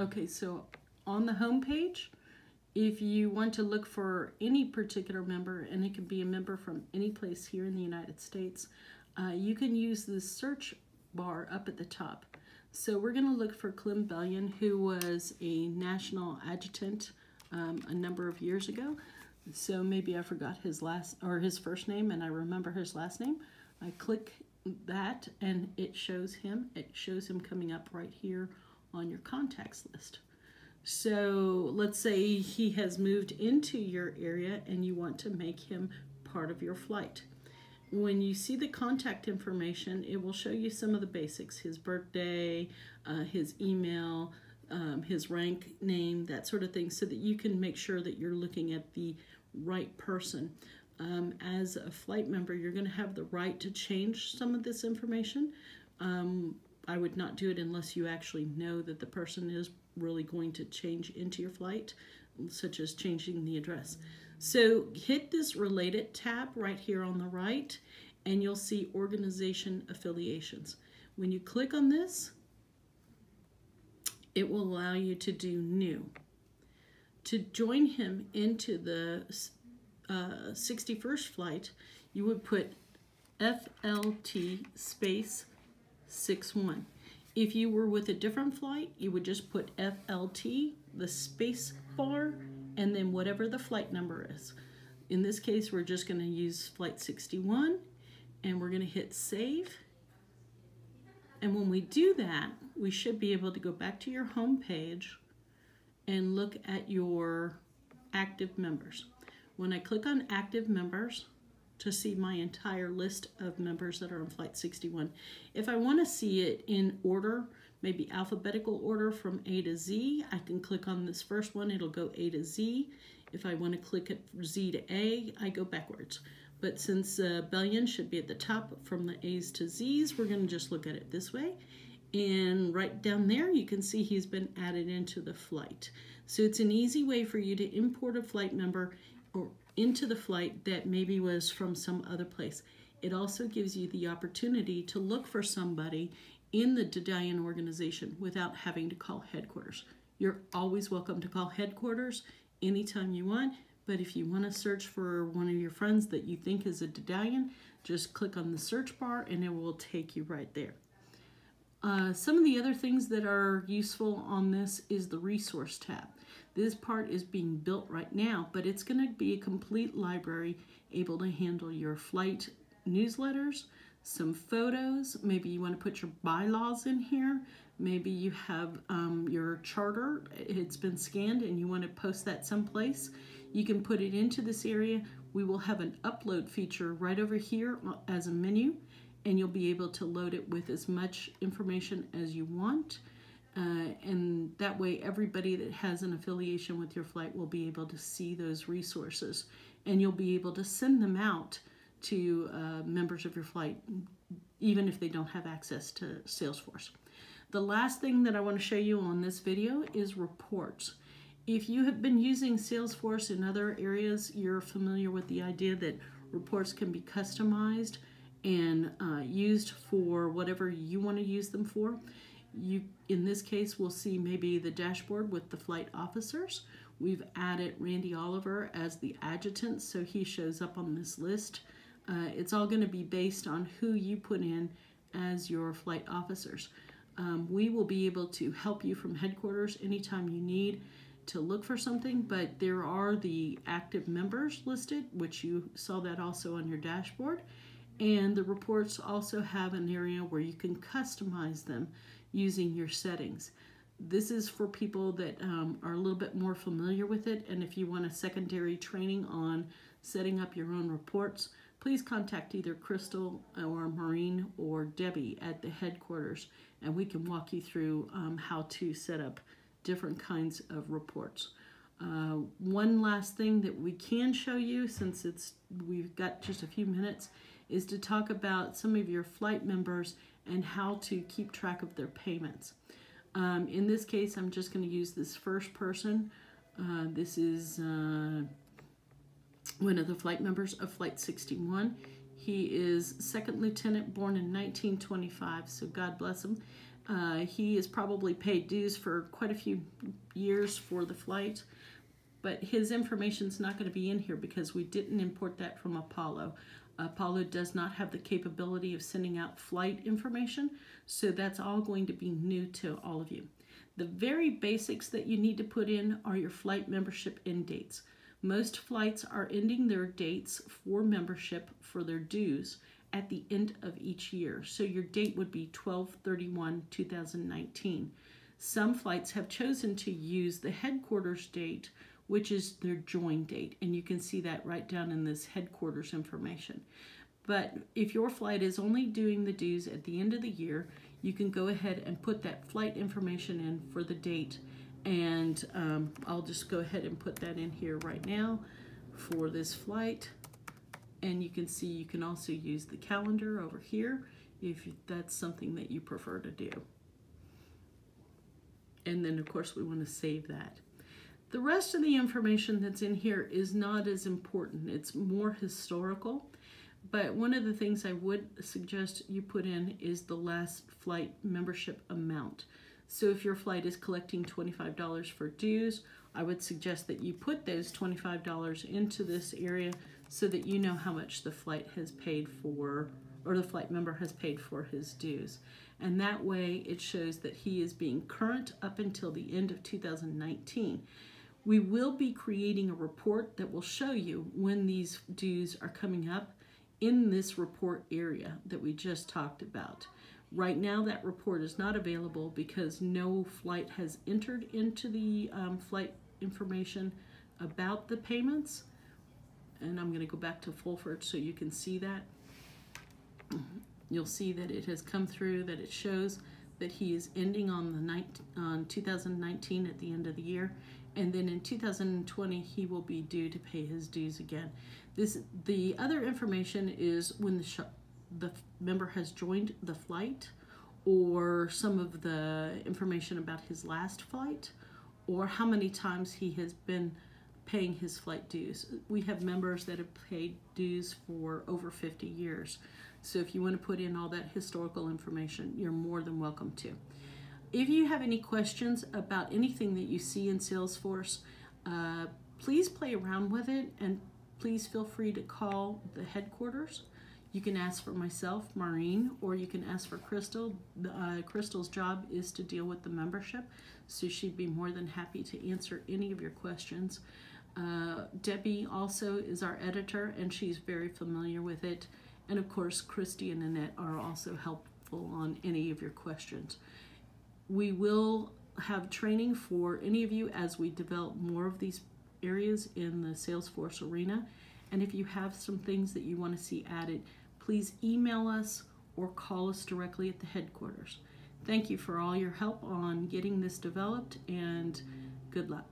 Okay, so on the home page, if you want to look for any particular member, and it can be a member from any place here in the United States, you can use the search bar up at the top. So we're going to look for Clem Bellion, who was a national adjutant a number of years ago. So maybe I forgot his first name, and I remember his last name. I click that, and it shows him. It shows him coming up right here on your contacts list. So let's say he has moved into your area and you want to make him part of your flight. When you see the contact information, it will show you some of the basics: his birthday, his email, his rank, name, that sort of thing, so that you can make sure that you're looking at the right person. As a flight member, you're going to have the right to change some of this information. I would not do it unless you actually know that the person is really going to change into your flight, such as changing the address. So hit this Related tab right here on the right, and you'll see Organization Affiliations. When you click on this, it will allow you to do New. To join him into the 61st flight, you would put FLT space 61. If you were with a different flight, you would just put FLT, the space bar, and then whatever the flight number is. In this case, we're just going to use flight 61, and we're going to hit save. And when we do that, we should be able to go back to your home page and look at your active members. When I click on active members to see my entire list of members that are on flight 61, if I want to see it in order, maybe alphabetical order from A to Z, I can click on this first one. It'll go A to Z. If I want to click at Z to A, I go backwards. But since Bellion should be at the top from the A's to Z's, we're going to just look at it this way. And right down there, you can see he's been added into the flight. So it's an easy way for you to import a flight member or into the flight that maybe was from some other place. It also gives you the opportunity to look for somebody in the Dedalian organization without having to call headquarters. You're always welcome to call headquarters anytime you want, but if you want to search for one of your friends that you think is a Dedalian, just click on the search bar and it will take you right there. Some of the other things that are useful on this is the resource tab. This part is being built right now, but it's going to be a complete library able to handle your flight newsletters, some photos. Maybe you want to put your bylaws in here. Maybe you have your charter. It's been scanned and you want to post that someplace. You can put it into this area. We will have an upload feature right over here as a menu, and you'll be able to load it with as much information as you want. And that way everybody that has an affiliation with your flight will be able to see those resources, and you'll be able to send them out to members of your flight, even if they don't have access to Salesforce. The last thing that I want to show you on this video is reports. If you have been using Salesforce in other areas, you're familiar with the idea that reports can be customized and used for whatever you want to use them for. You, in this case, will see maybe the dashboard with the flight officers. We've added Randy Oliver as the adjutant, so he shows up on this list. It's all going to be based on who you put in as your flight officers. We will be able to help you from headquarters anytime you need to look for something, but there are the active members listed, which you saw that also on your dashboard. And the reports also have an area where you can customize them using your settings. This is for people that are a little bit more familiar with it, and if you want a secondary training on setting up your own reports, please contact either Crystal or Maureen or Debbie at the headquarters, and we can walk you through how to set up different kinds of reports. One last thing that we can show you, since we've got just a few minutes, is to talk about some of your flight members and how to keep track of their payments. In this case, I'm just going to use this first person. This is one of the flight members of Flight 61. He is second lieutenant, born in 1925, so God bless him. He has probably paid dues for quite a few years for the flight, but his information's not going to be in here because we didn't import that from Apollo. Apollo does not have the capability of sending out flight information, so that's all going to be new to all of you. The very basics that you need to put in are your flight membership end dates. Most flights are ending their dates for membership for their dues at the end of each year. So your date would be 12/31/2019. Some flights have chosen to use the headquarters date, which is their join date, and you can see that right down in this headquarters information. But if your flight is only doing the dues at the end of the year, you can go ahead and put that flight information in for the date, and I'll just go ahead and put that in here right now for this flight. And you can see you can also use the calendar over here if that's something that you prefer to do. And then of course we want to save that. The rest of the information that's in here is not as important. It's more historical. But one of the things I would suggest you put in is the last flight membership amount. So if your flight is collecting $25 for dues, I would suggest that you put those $25 into this area so that you know how much the flight has paid for, or the flight member has paid for his dues. And that way it shows that he is being current up until the end of 2019. We will be creating a report that will show you when these dues are coming up in this report area that we just talked about. Right now that report is not available because no flight has entered into the flight information about the payments. And I'm going to go back to Fulford so you can see that. You'll see that it has come through, that it shows that he is ending on 2019 at the end of the year, and then in 2020 he will be due to pay his dues again. The other information is when the member has joined the flight, or some of the information about his last flight, or how many times he has been paying his flight dues. We have members that have paid dues for over 50 years. So if you want to put in all that historical information, you're more than welcome to. If you have any questions about anything that you see in Salesforce, please play around with it, and please feel free to call the headquarters. You can ask for myself, Maureen, or you can ask for Crystal. Crystal's job is to deal with the membership, so she'd be more than happy to answer any of your questions. Debbie also is our editor, and she's very familiar with it. And of course, Christy and Annette are also helpful on any of your questions. We will have training for any of you as we develop more of these areas in the Salesforce arena. And if you have some things that you want to see added, please email us or call us directly at the headquarters. Thank you for all your help on getting this developed, and good luck.